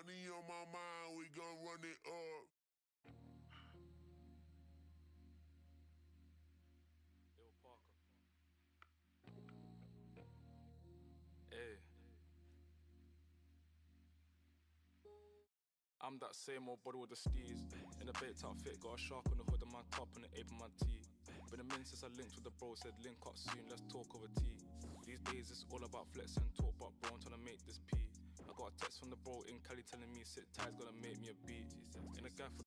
Money on my mind, we gon' run it up. Yo, Parker. Hey. I'm that same old body with the steez. In a baked outfit, got a shark on the hood of my top and an ape on my tee. Been a minute since I linked with the bro, said link up soon, let's talk over tea. These days it's all about flex and talk, but bro, I'm trying to make this pee. I got a text from the bro in Cali telling me sit tight, gonna make me a beat. In a guy for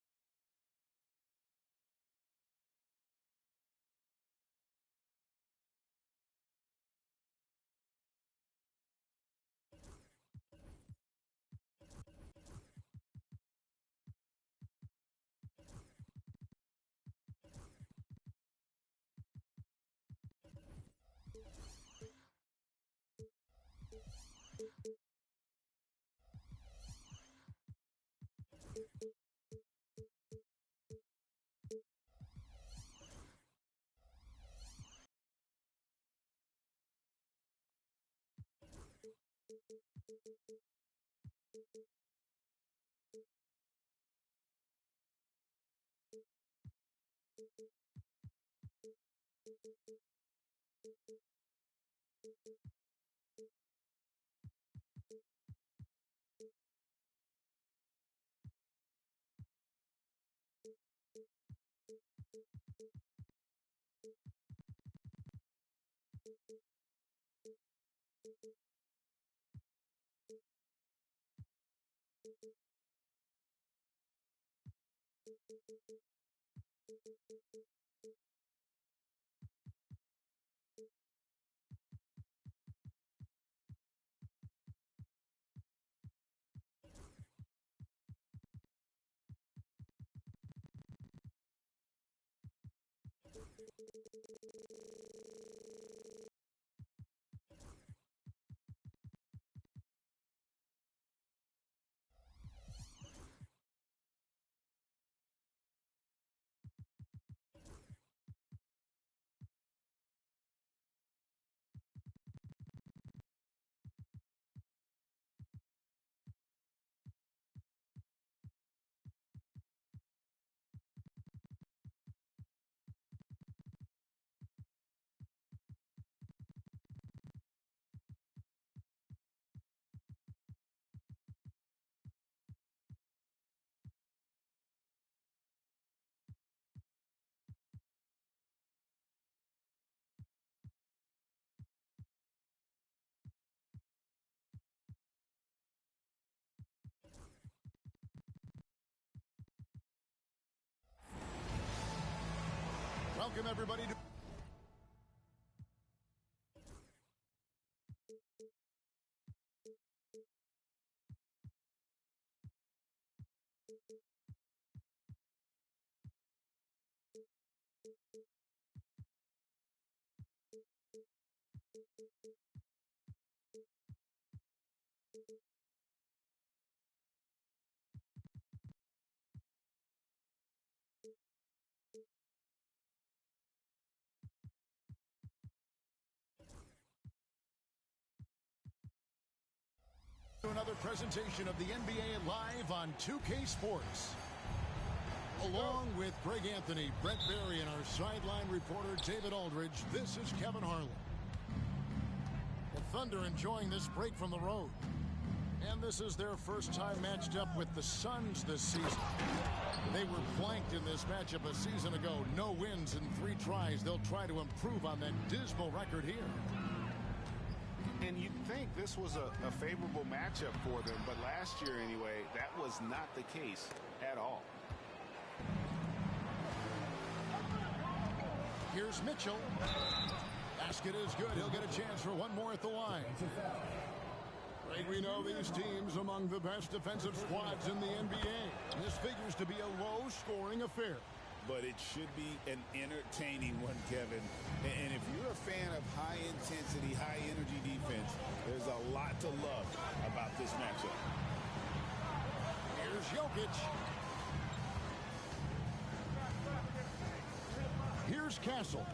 Welcome, everybody, to another presentation of the NBA live on 2K Sports. Along with Greg Anthony, Brent Barry, and our sideline reporter David Aldridge, this is Kevin Harlan. The Thunder enjoying this break from the road. And this is their first time matched up with the Suns this season. They were blanked in this matchup a season ago. No wins in 3 tries. They'll try to improve on that dismal record here. And you'd think this was a favorable matchup for them, but last year anyway, that was not the case at all. Here's Mitchell. Basket is good. He'll get a chance for one more at the line. Right, we know these teams among the best defensive squads in the NBA. This figures to be a low-scoring affair. But it should be an entertaining one, Kevin. And if you're a fan of high-intensity, high-energy defense, there's a lot to love about this matchup. Here's Jokic. Here's Castle.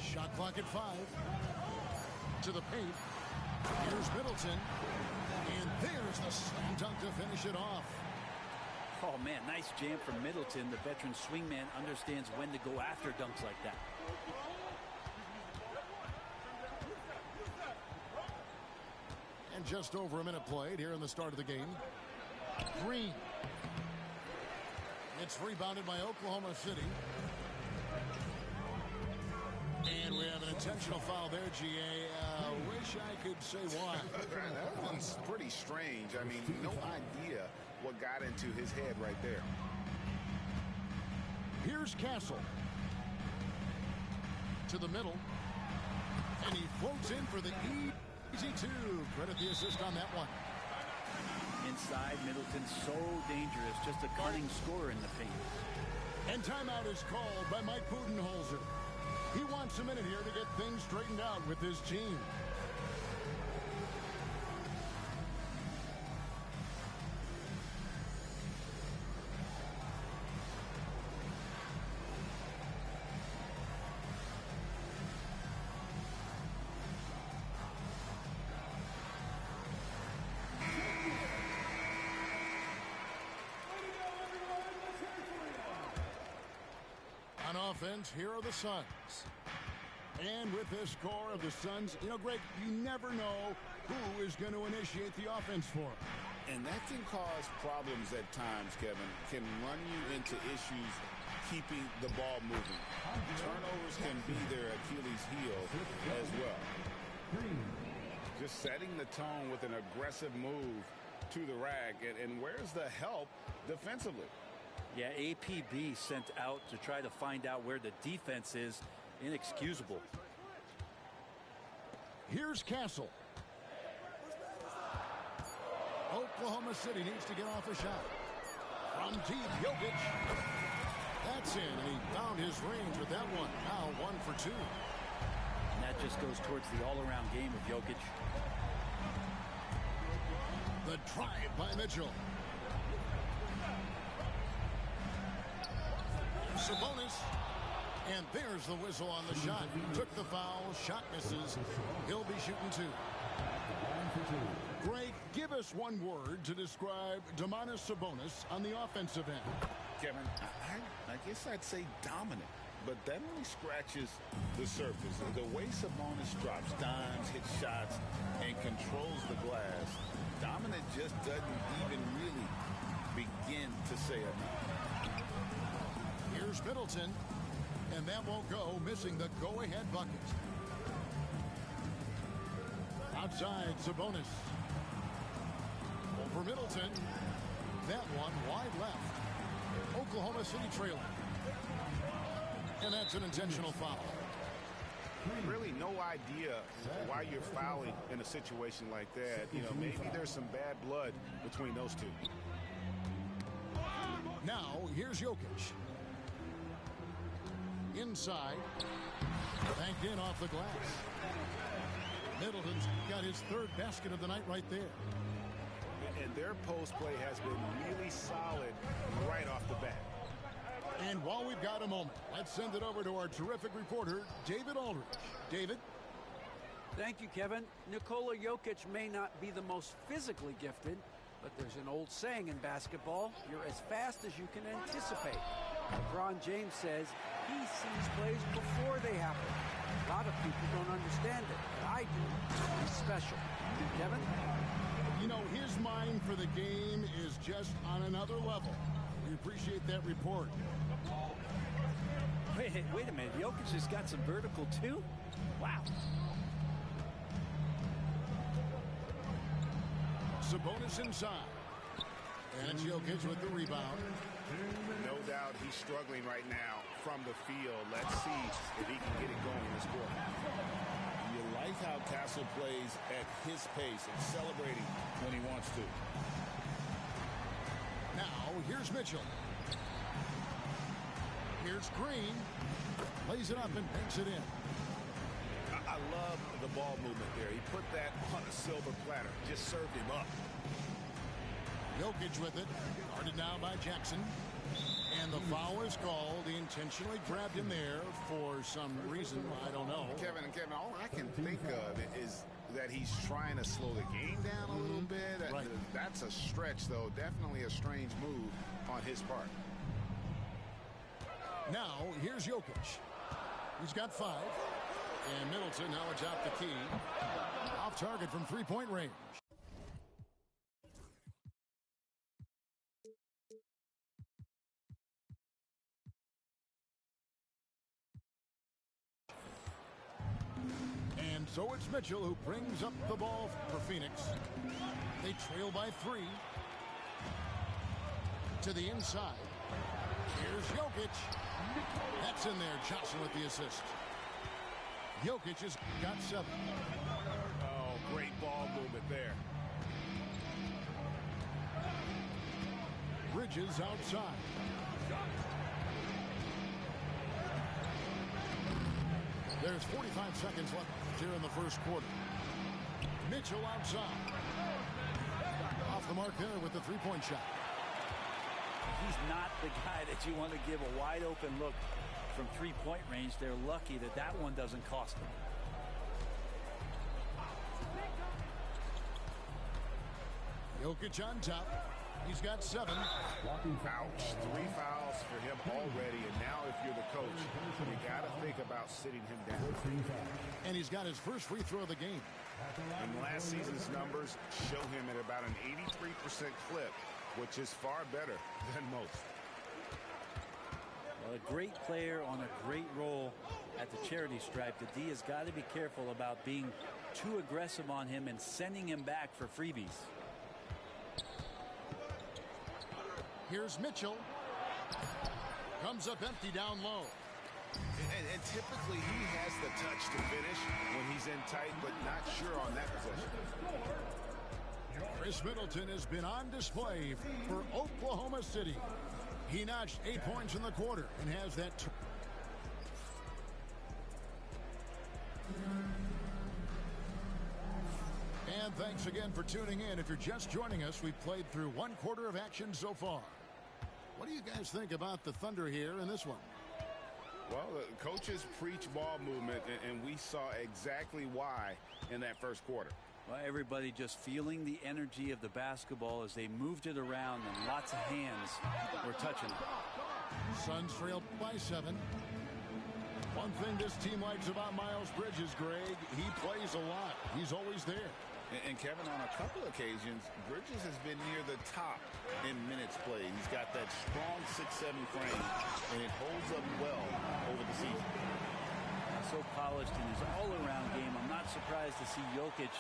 Shot clock at 5. To the paint. Here's Middleton. And there's the slam dunk to finish it off. Oh, man, nice jam from Middleton. The veteran swingman understands when to go after dunks like that. And just over a minute played here in the start of the game. Green. It's rebounded by Oklahoma City. And we have an intentional foul there, GA. Wish I could say why. That one's pretty strange. I mean, no idea what got into his head right there. Here's Castle. To the middle. And he floats in for the easy two. Credit the assist on that one. Inside, Middleton's so dangerous. Just a cunning scorer in the paint. And timeout is called by Mike Budenholzer. He wants a minute here to get things straightened out with his team. On offense, here are the Suns. And with this score of the Suns, you know, Greg, you never know who is going to initiate the offense for them. And that can cause problems at times, Kevin. Can run you into issues keeping the ball moving. Turnovers can be their Achilles heel as well. Just setting the tone with an aggressive move to the rack. And where's the help defensively? Yeah, APB sent out to try to find out where the defense is. Inexcusable. Here's Castle. Oklahoma City needs to get off a shot. From deep, Jokic. That's in, and he found his range with that one. Now 1 for 2. And that just goes towards the all-around game of Jokic. The drive by Mitchell. Sabonis. And there's the whistle on the shot. Took the foul. Shot misses. He'll be shooting 2. Greg, give us one word to describe Domantas Sabonis on the offensive end. Kevin, I guess I'd say dominant, but that only scratches the surface. The way Sabonis drops dimes, hits shots, and controls the glass, dominant just doesn't even really begin to say enough. Here's Middleton, and that won't go, missing the go-ahead bucket. Outside, Sabonis. Over Middleton. That one wide left. Oklahoma City trailing. And that's an intentional foul. Really no idea why you're fouling in a situation like that. You know, maybe there's some bad blood between those two. Now, here's Jokic. Inside. Banked in off the glass. Middleton's got his third basket of the night right there. And their post play has been really solid right off the bat. And while we've got a moment, let's send it over to our terrific reporter, David Aldridge. David? Thank you, Kevin. Nikola Jokic may not be the most physically gifted, but there's an old saying in basketball, you're as fast as you can anticipate. LeBron James says he sees plays before they happen. A lot of people don't understand it, but I do. He's special. Kevin? You know, his mind for the game is just on another level. We appreciate that report. Wait a minute. Jokic has got some vertical, too? Wow. Sabonis inside. And it's Jokic with the rebound. No doubt he's struggling right now from the field. Let's see if he can get it going this quarter. You like how Castle plays at his pace and celebrating when he wants to. Now, here's Mitchell. Here's Green. Lays it up and banks it in. I love the ball movement there. He put that on a silver platter. Just served him up. Jokic with it. Guarded now by Jackson. And the foul is called. He intentionally grabbed him there for some reason. I don't know. Kevin, all I can think of is that he's trying to slow the game down a little bit. Right. That's a stretch, though. Definitely a strange move on his part. Now, here's Jokic. He's got 5. And Middleton now atop the key. Off target from three-point range. And so it's Mitchell who brings up the ball for Phoenix. They trail by 3. To the inside. Here's Jokic. That's in there. Johnson with the assist. Jokic has got 7. Oh, great ball movement there. Bridges outside. There's 45 seconds left here in the first quarter. Mitchell outside. Off the mark there with the three-point shot. He's not the guy that you want to give a wide open look from three-point range. They're lucky that that one doesn't cost them. Jokic on top. He's got 7. Ouch. 3 fouls for him already. And now if you're the coach, you got to think about sitting him down. And he's got his first free throw of the game. And last season's numbers show him at about an 83% clip, which is far better than most. Well, a great player on a great role at the charity stripe. The D has got to be careful about being too aggressive on him and sending him back for freebies. Here's Mitchell. Comes up empty down low. And typically he has the touch to finish when he's in tight, but not sure on that possession. Chris Middleton has been on display for Oklahoma City. He notched 8 points in the quarter and has that. And thanks again for tuning in. If you're just joining us, we've played through 1 quarter of action so far. What do you guys think about the Thunder here in this one? Well, the coaches preach ball movement, and we saw exactly why in that first quarter. Well, everybody just feeling the energy of the basketball as they moved it around, and lots of hands were touching it. Suns trail by 7. One thing this team likes about Miles Bridges, Greg, he plays a lot. He's always there. And Kevin, on a couple occasions, Bridges has been near the top in minutes played. He's got that strong 6'7" frame, and it holds up well over the season. So polished in his all-around game. I'm not surprised to see Jokic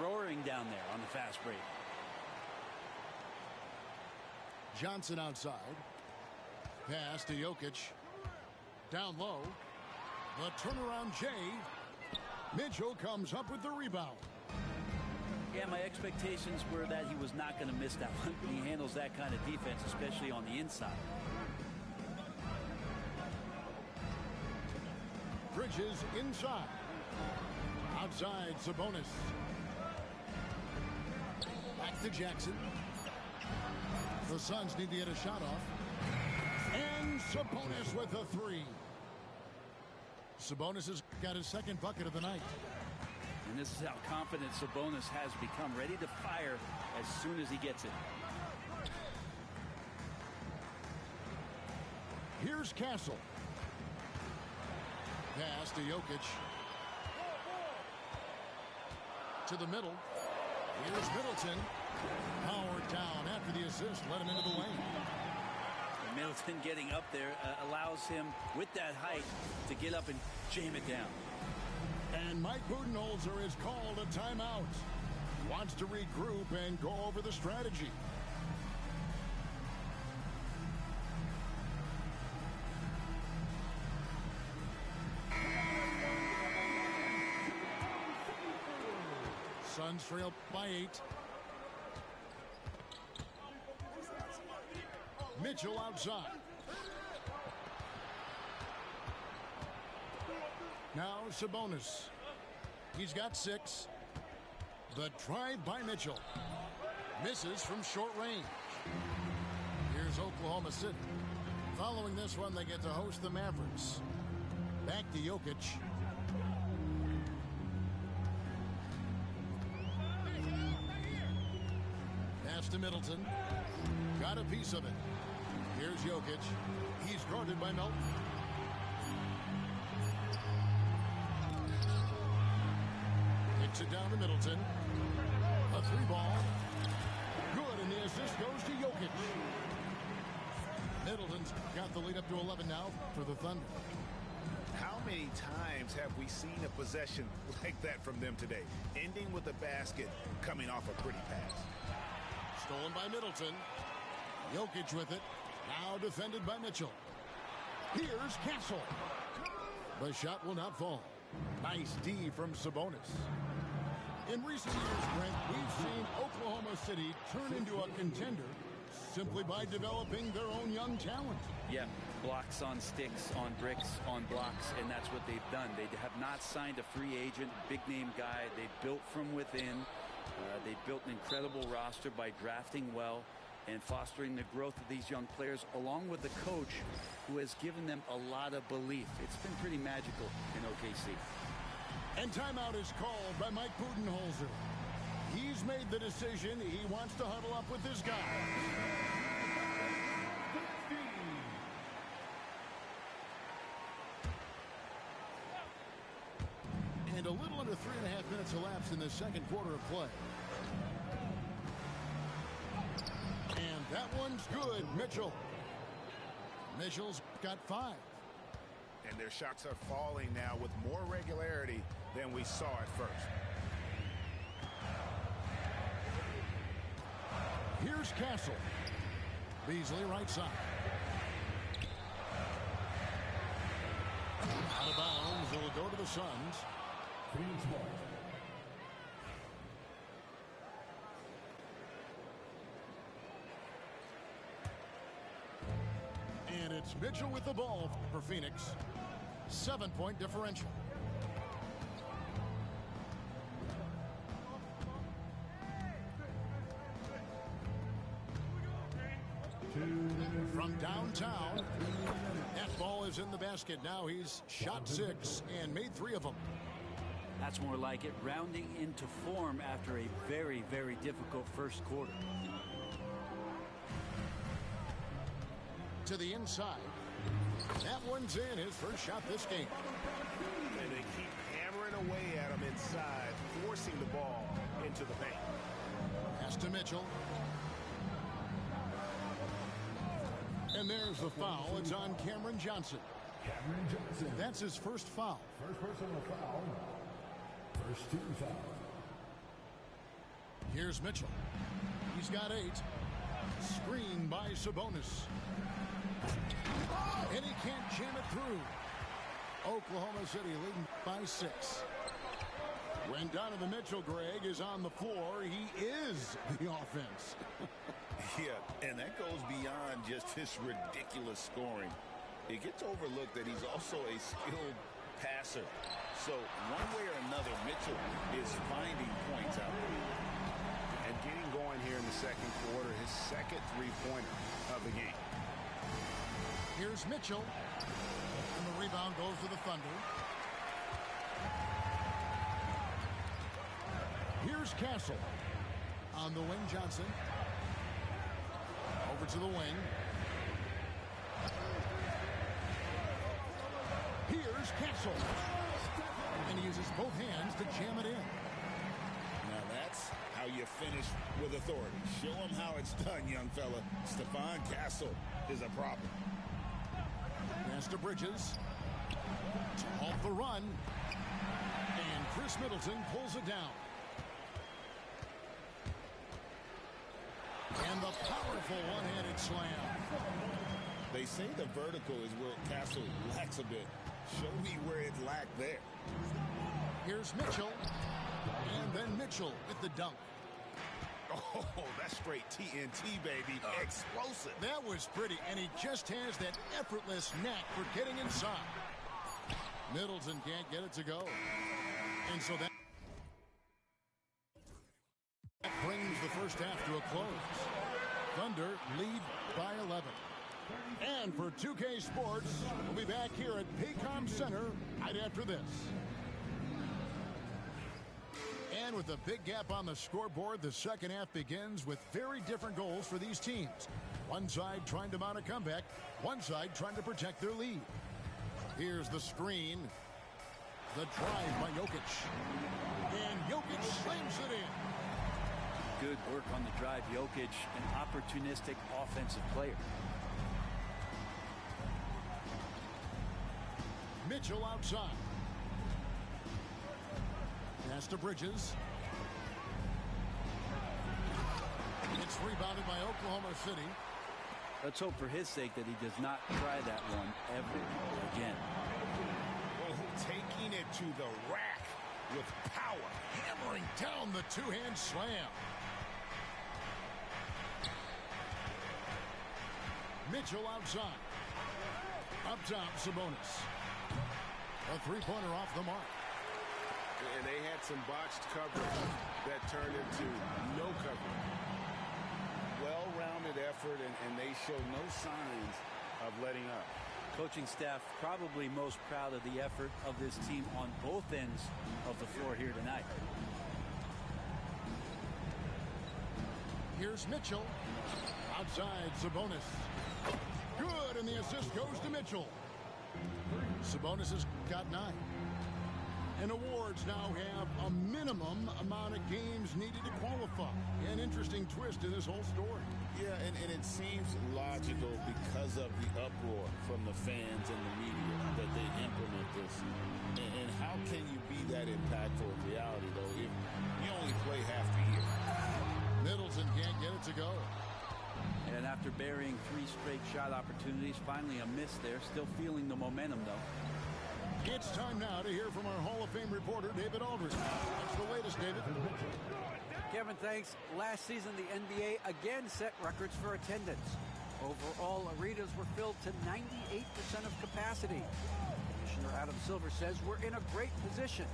roaring down there on the fast break. Johnson outside. Pass to Jokic. Down low. The turnaround Jay. Mitchell comes up with the rebound. Yeah, my expectations were that he was not going to miss that one. He handles that kind of defense, especially on the inside. Bridges inside. Outside, Sabonis. Back to Jackson. The Suns need to get a shot off. And Sabonis with a 3. Sabonis has got his second bucket of the night. And this is how confident Sabonis has become, ready to fire as soon as he gets it. Here's Castle. Pass to Jokic. To the middle. Here's Middleton. Powered down after the assist. Let him into the lane. And Middleton getting up there allows him, with that height, to get up and jam it down. And Mike Budenholzer has called a timeout. Wants to regroup and go over the strategy. Suns trail by 8. Mitchell outside. Now Sabonis. He's got 6. The try by Mitchell. Misses from short range. Here's Oklahoma City. Following this one, they get to host the Mavericks. Back to Jokic. Pass to Middleton. Got a piece of it. Here's Jokic. He's guarded by Melton. Kicks it down to Middleton. A 3-ball. Good, and the assist goes to Jokic. Middleton's got the lead up to 11 now for the Thunder. How many times have we seen a possession like that from them today? Ending with a basket, coming off a pretty pass. Stolen by Middleton. Jokic with it. Now defended by Mitchell. Here's Castle. The shot will not fall. Nice D from Sabonis. In recent years, Brent, we've seen Oklahoma City turn into a contender simply by developing their own young talent. Yeah, blocks on sticks, on bricks, on blocks, and that's what they've done. They have not signed a free agent, big-name guy. They built from within. They built an incredible roster by drafting well and fostering the growth of these young players, along with the coach who has given them a lot of belief. It's been pretty magical in OKC. And timeout is called by Mike Budenholzer. He's made the decision. He wants to huddle up with his guys. And a little under 3.5 minutes elapsed in the second quarter of play. And that one's good. Mitchell's got 5. And their shots are falling now with more regularity than we saw at first. Here's Castle. Beasley right side. Out of bounds. It'll go to the Suns. And it's Mitchell with the ball for Phoenix. 7-point differential. From downtown, that ball is in the basket. Now he's shot 6 and made 3 of them. That's more like it, rounding into form after a very, very difficult first quarter. To the inside. That one's in, his first shot this game. And they keep hammering away at him inside, forcing the ball into the paint. Pass to Mitchell. And there's the foul. It's on Cameron Johnson. That's his first foul. First personal foul. First team foul. Here's Mitchell. He's got 8. Screen by Sabonis. And he can't jam it through. Oklahoma City leading by 6. When Donovan Mitchell, Greg, is on the floor, he is the offense. Yeah, and that goes beyond just his ridiculous scoring. It gets overlooked that he's also a skilled passer. So one way or another, Mitchell is finding points out there. And getting going here in the second quarter, his second three-pointer of the game. Here's Mitchell. And the rebound goes to the Thunder. Here's Castle. On the wing, Johnson. Over to the wing. Here's Castle. And he uses both hands to jam it in. Now that's how you finish with authority. Show him how it's done, young fella. Stephon Castle is a problem. Pass to Bridges. To halt the run. And Chris Middleton pulls it down. And the powerful one-handed slam. They say the vertical is where Castle lacks a bit. Show me where it lacked there. Here's Mitchell. And then Mitchell with the dunk. Oh, that's straight TNT, baby. Explosive. That was pretty, and he just has that effortless knack for getting inside. Middleton can't get it to go. And so that brings the first half to a close. Thunder lead by 11. And for 2K Sports, we'll be back here at Paycom Center right after this. And with a big gap on the scoreboard, the second half begins with very different goals for these teams. One side trying to mount a comeback, one side trying to protect their lead. Here's the screen. The drive by Jokic. And Jokic slams it in. Good work on the drive. Jokic, an opportunistic offensive player. Mitchell outside. Pass to Bridges. It's rebounded by Oklahoma City. Let's hope for his sake that he does not try that one ever again. Well, taking it to the rack with power. Hammering down the two-hand slam. Mitchell outside. Up top, Sabonis. A three-pointer off the mark. And they had some botched coverage that turned into no coverage. Well-rounded effort, and they show no signs of letting up. Coaching staff probably most proud of the effort of this team on both ends of the floor here tonight. Here's Mitchell. Outside, Sabonis. Good, and the assist goes to Mitchell. Sabonis has got 9. And awards now have a minimum amount of games needed to qualify. An interesting twist to this whole story. Yeah, and it seems logical because of the uproar from the fans and the media that they implement this. And how can you be that impactful in reality, though, if you only play half the year? Middleton can't get it to go. And after burying 3 straight shot opportunities, finally a miss there. Still feeling the momentum, though. It's time now to hear from our Hall of Fame reporter, David Aldridge. What's the latest, David? Kevin, thanks. Last season, the NBA again set records for attendance. Overall, arenas were filled to 98% of capacity. Commissioner Adam Silver says we're in a great position.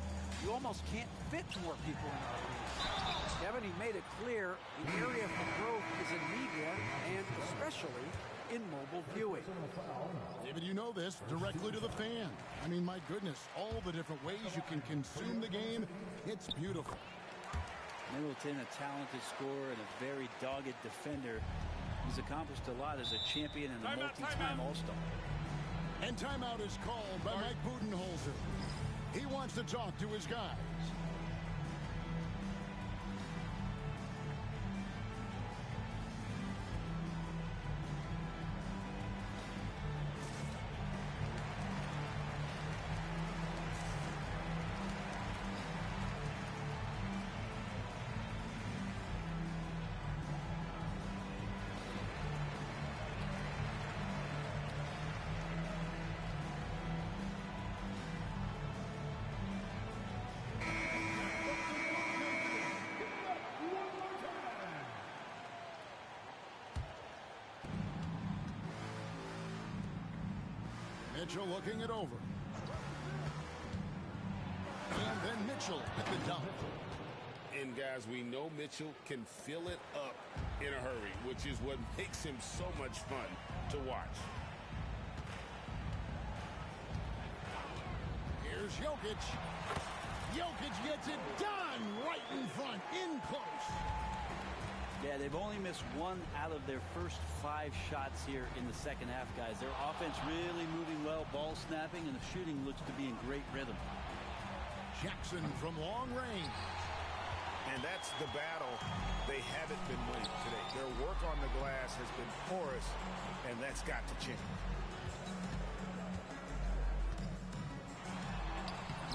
You almost can't fit more people in our arenas. Kevin, he made it clear the area for growth is in media and especially in mobile viewing. David, you know this, directly to the fan. I mean, my goodness, all the different ways you can consume the game, it's beautiful. Middleton, a talented scorer and a very dogged defender. He's accomplished a lot as a champion and a multi-time All-Star. And timeout is called by Mike Budenholzer. He wants to talk to his guys. Mitchell looking it over. And then Mitchell at the dump. And guys, we know Mitchell can fill it up in a hurry, which is what makes him so much fun to watch. Here's Jokic. Jokic gets it done right in front, in close. Yeah, they've only missed 1 out of their first 5 shots here in the second half, guys. Their offense really moving well, ball snapping, and the shooting looks to be in great rhythm. Jackson from long range. And that's the battle they haven't been winning today. Their work on the glass has been porous, and that's got to change.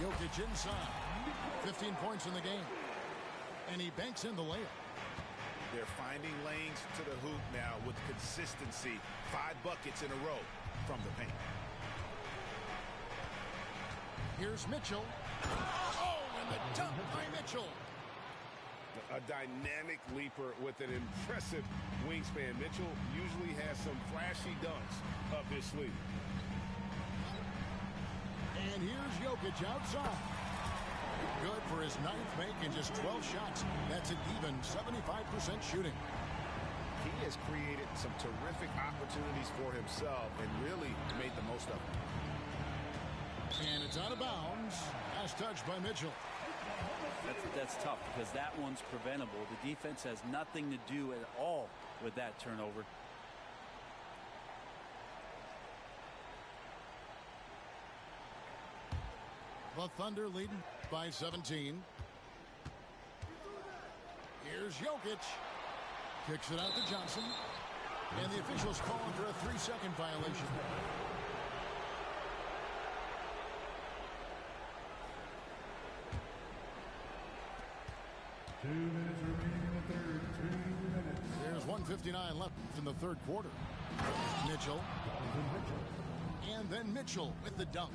Jokic inside. 15 points in the game. And he banks in the layup. They're finding lanes to the hoop now with consistency. 5 buckets in a row from the paint. Here's Mitchell. Oh, and the dunk by Mitchell. A dynamic leaper with an impressive wingspan. Mitchell usually has some flashy dunks up his sleeve. And here's Jokic outside. Good for his 9th make and just 12 shots. That's an even 75% shooting. He has created some terrific opportunities for himself and really made the most of them. And it's out of bounds. Last touch by Mitchell. That's tough because that one's preventable. The defense has nothing to do at all with that turnover. The Thunder leading by 17. Here's Jokic. Kicks it out to Johnson. And the officials calling for a 3-second violation. Two minutes remaining in the third. 2 minutes. There's 1:59 left in the third quarter. Mitchell. And then Mitchell with the dunk.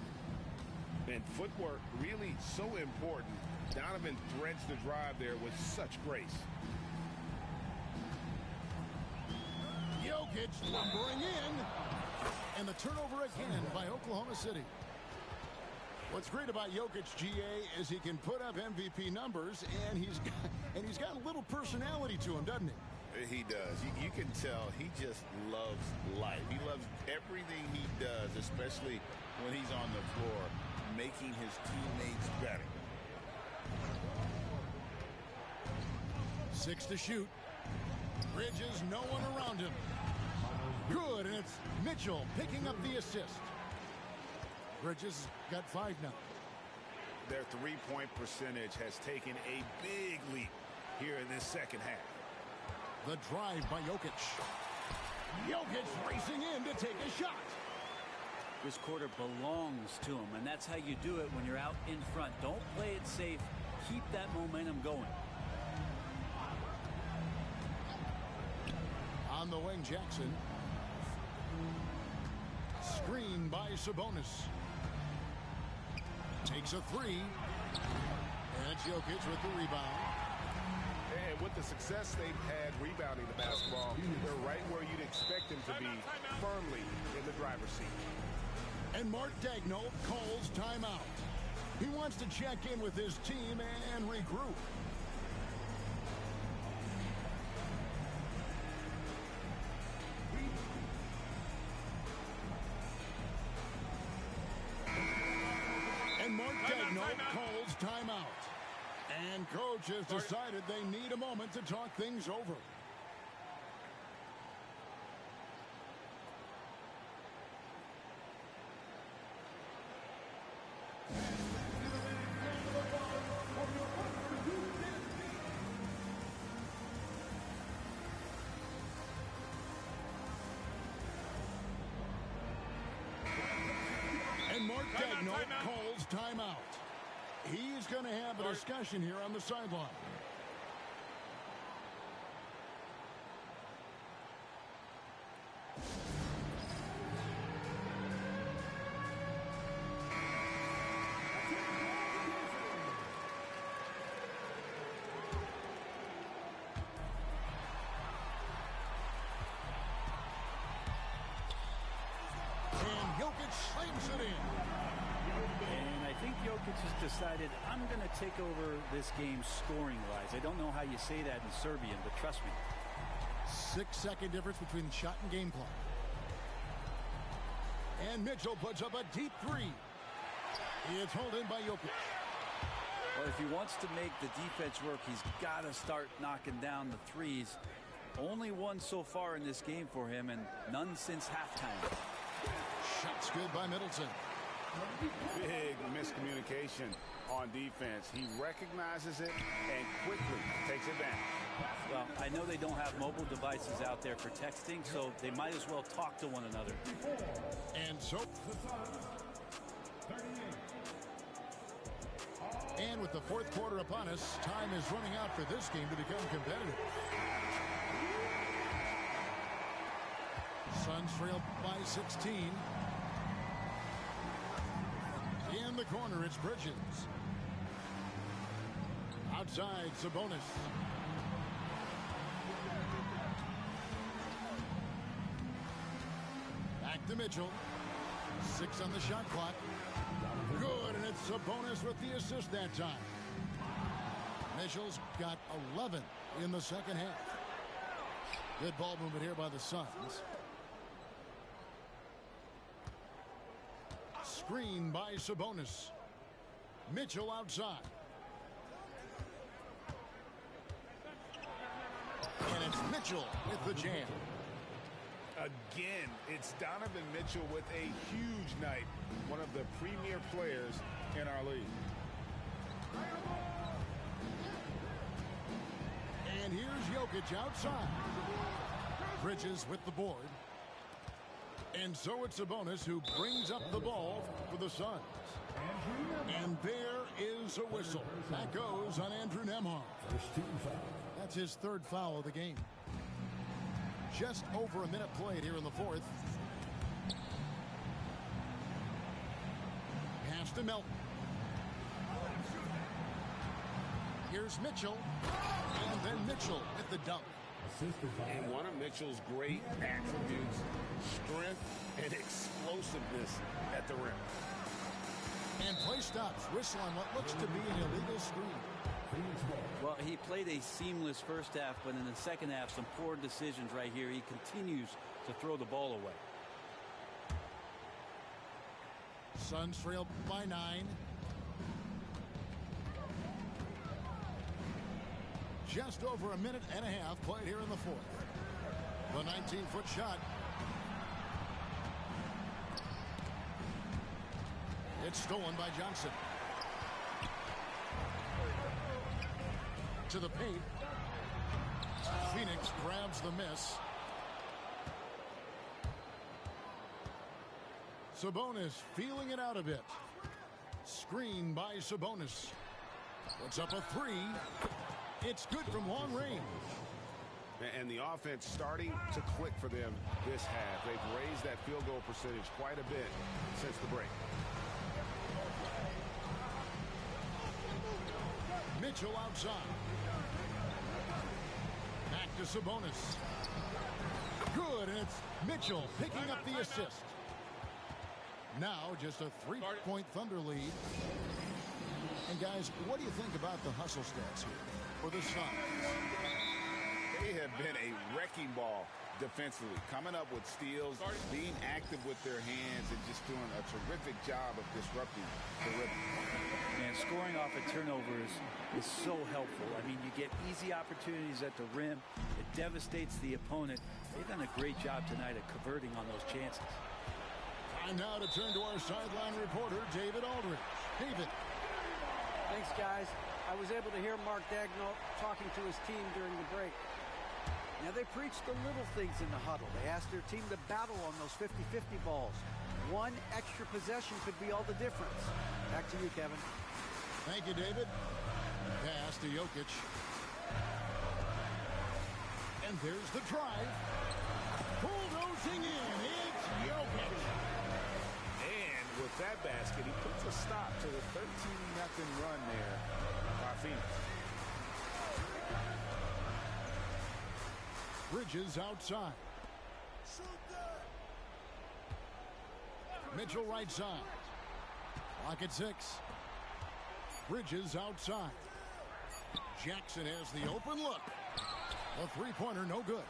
And footwork really so important. Donovan threads the drive there with such grace. Jokic lumbering in. And the turnover again by Oklahoma City. What's great about Jokic, GA, is he can put up MVP numbers, and he's got a little personality to him, doesn't he? He does. You can tell he just loves life. He loves everything he does, especially when he's on the floor, making his teammates better. 6 to shoot. Bridges, no one around him. Good, and it's Mitchell picking up the assist. Bridges got 5 now. Their three-point percentage has taken a big leap here in this second half. The drive by Jokic. Jokic racing in to take a shot. This quarter belongs to him, and that's how you do it when you're out in front. Don't play it safe. Keep that momentum going. On the wing, Jackson. Screen by Sabonis. Takes a 3. And it's Jokic with the rebound. And with the success they've had rebounding the basketball, they're right where you'd expect them to be, firmly in the driver's seat. And Mark Daigneault calls timeout. He wants to check in with his team and regroup. And Mark Daigneault calls timeout. And coach has decided they need a moment to talk things over. And Mark Daigneault calls timeout. He's going to have a discussion here on the sideline. And Jokic slams it in. And I think Jokic has decided, I'm going to take over this game scoring-wise. I don't know how you say that in Serbian, but trust me. 6-second difference between shot and game clock. And Mitchell puts up a deep 3. It's held in by Jokic. Well, if he wants to make the defense work, he's got to start knocking down the threes. Only one so far in this game for him, and none since halftime. Shots good by Middleton. Big miscommunication on defense. He recognizes it and quickly takes it down. Well, I know they don't have mobile devices out there for texting, so they might as well talk to one another. And so... And with the fourth quarter upon us, time is running out for this game to become competitive. Suns trail by 16. In the corner, it's Bridges. Outside, Sabonis. Back to Mitchell. 6 on the shot clock. Good, and it's Sabonis with the assist that time. Mitchell's got 11 in the second half. Good ball movement here by the Suns. Screen by Sabonis. Mitchell outside. Mitchell with the jam. Again, it's Donovan Mitchell with a huge night. One of the premier players in our league. And here's Jokic outside. Bridges with the board. And so it's Sabonis who brings up the ball for the Suns. And there is a whistle. That goes on Andrew Nembhard. That's his third foul of the game. Just over a minute played here in the fourth. Pass to Melton. Here's Mitchell. And then Mitchell with the dunk. And one of Mitchell's great attributes, strength and explosiveness at the rim. And play stops. Whistle on what looks to be an illegal screen. Well, he played a seamless first half, but in the second half, some poor decisions right here. He continues to throw the ball away. Suns trail by 9. Just over a minute and a half played here in the fourth. The 19-foot shot. It's stolen by Johnson. To the paint. Phoenix grabs the miss. Sabonis feeling it out a bit. Screen by Sabonis. Puts up a three. It's good from long range. And the offense starting to click for them this half. They've raised that field goal percentage quite a bit since the break. Mitchell outside. Back to Sabonis. Good, and it's Mitchell picking up the assist. Now just a three-point Thunder lead. And guys, what do you think about the hustle stats here for the Suns? They have been a wrecking ball defensively, coming up with steals, being active with their hands, and just doing a terrific job of disrupting the rhythm. And scoring off of turnovers is so helpful. I mean, you get easy opportunities at the rim. It devastates the opponent. They've done a great job tonight at converting on those chances. Time now to turn to our sideline reporter, David Aldridge. David. Thanks, guys. I was able to hear Mark Daigneault talking to his team during the break. Now, they preached the little things in the huddle. They asked their team to battle on those 50-50 balls. One extra possession could be all the difference. Back to you, Kevin. Thank you, David. Pass to Jokic. And there's the drive. Bulldozing in. It's Jokic. And with that basket, he puts a stop to the 13-0 run there by Phoenix. Bridges outside. Mitchell right side. Clock at 6. Bridges outside. Jackson has the open look. A three-pointer, no good.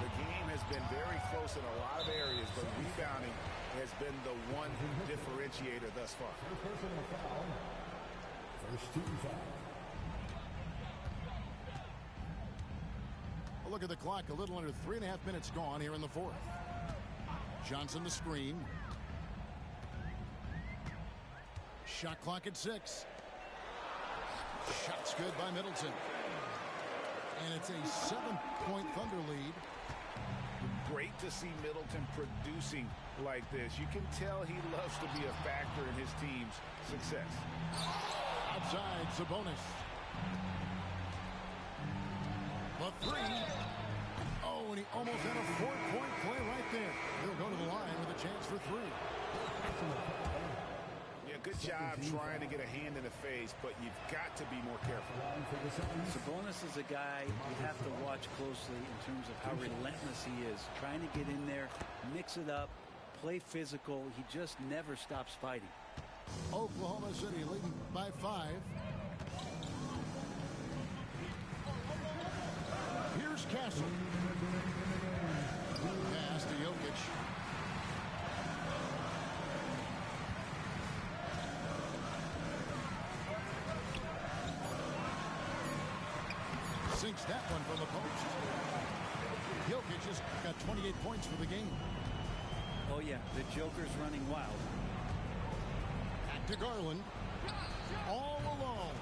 The game has been very close in a lot of areas, but rebounding has been the one differentiator thus far. First team foul. A look at the clock. A little under 3.5 minutes gone here in the fourth. Johnson the screen. Shot clock at 6. Shot's good by Middleton. And it's a 7-point Thunder lead. Great to see Middleton producing like this. You can tell he loves to be a factor in his team's success. Outside, Sabonis. The three. Oh, and he almost had a 4-point play right there. He'll go to the line with a chance for 3. Yeah, good job trying to get a hand in the face, but you've got to be more careful. Sabonis is a guy you have to watch closely in terms of how relentless he is. Trying to get in there, mix it up, play physical. He just never stops fighting. Oklahoma City leading by 5. Here's Castle. Pass to Jokic. Sinks that one from the post. Jokic has got 28 points for the game. Oh, yeah, the Joker's running wild. Back to Garland. All alone.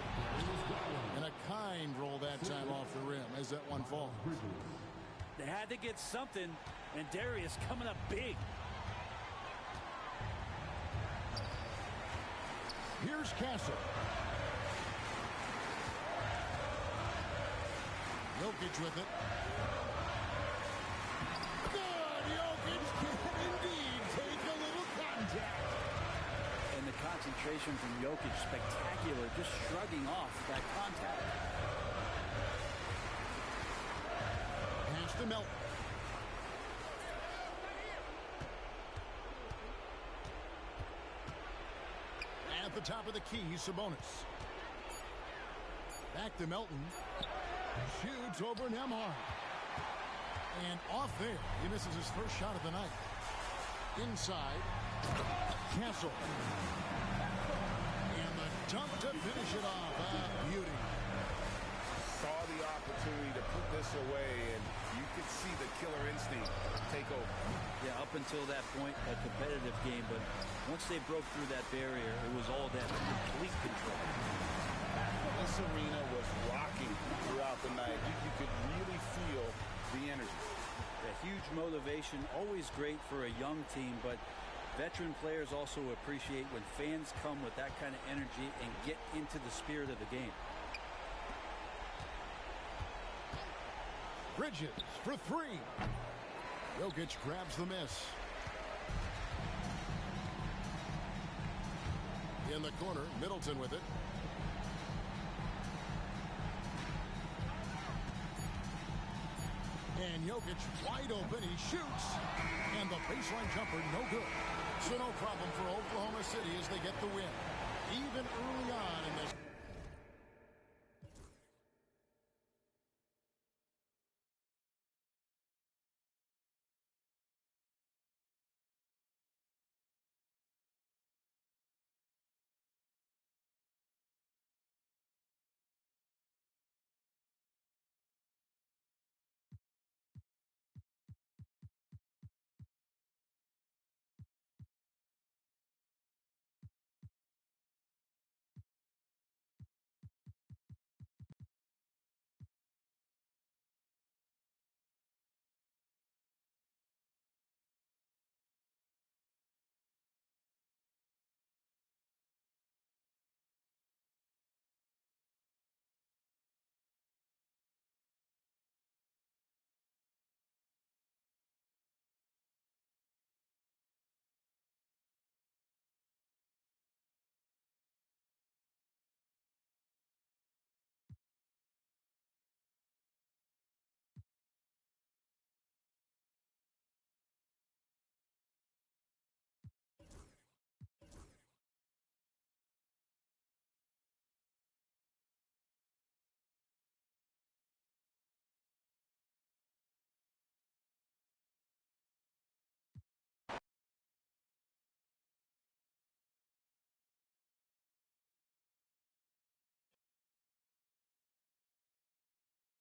And a kind roll that time off the rim as that one falls. They had to get something, and Darius coming up big. Here's Castle. Jokic with it. Good! Jokic can indeed take a little contact. And the concentration from Jokic, spectacular, just shrugging off that contact. Pass to Melton. At the top of the key, Sabonis. Back to Melton. Shoots over Nembhard. And off there. He misses his first shot of the night. Inside. Castle. And the dunk to finish it off. Beauty. Saw the opportunity to put this away, and you could see the killer instinct take over. Yeah, up until that point, a competitive game, but once they broke through that barrier, it was all that complete control. This arena was rocking throughout the night. You could really feel the energy. A huge motivation, always great for a young team, but veteran players also appreciate when fans come with that kind of energy and get into the spirit of the game. Bridges for three. Jokic grabs the miss. In the corner, Middleton with it. And Jokic wide open. He shoots. And the baseline jumper, no good. So no problem for Oklahoma City as they get the win. Even early on in this